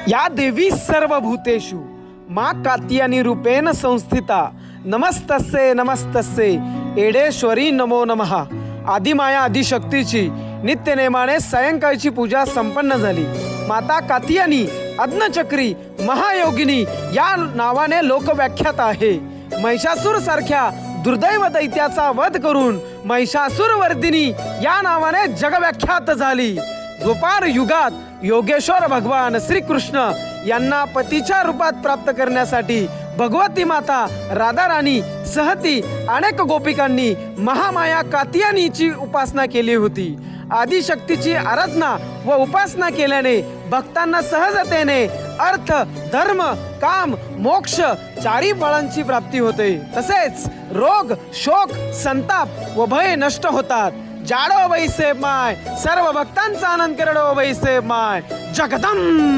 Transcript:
या देवी सर्वभूतेषु मा कात्यायनी रूपेण संस्थिता नमस्तस्ये नमस्तस्ये एडेश्वरी नमो नमः। आदिमाया आदिशक्तीची नित्यनेमाने सायंकाळची पूजा संपन्न झाली। माता कात्यायनी अग्नचक्री महायोगिनी या नावाने लोकव्याख्यात आहे। महिषासूर सारख्या दुर्दैव दैत्याचा वध करून महिषासूर वर्धिनी या नावाने जगव्याख्यात झाली। द्वापार युगात योगेश्वर भगवान श्रीकृष्ण यांना पतीच्या रूपात प्राप्त करण्यासाठी भगवती माता राधाराणी सहती अनेक गोपिकांनी महामाया कात्यायनीची उपासना केली होती। आदिशक्तीची आराधना व उपासना केल्याने भक्तांना सहजतेने अर्थ धर्म काम मोक्ष चारी फळांची प्राप्ती होते। तसेच रोग शोक संताप व भय नष्ट होतात। जाडो वैसे माय सर्व भक्तांचा आनंद करडो वैसे माय जगदंब।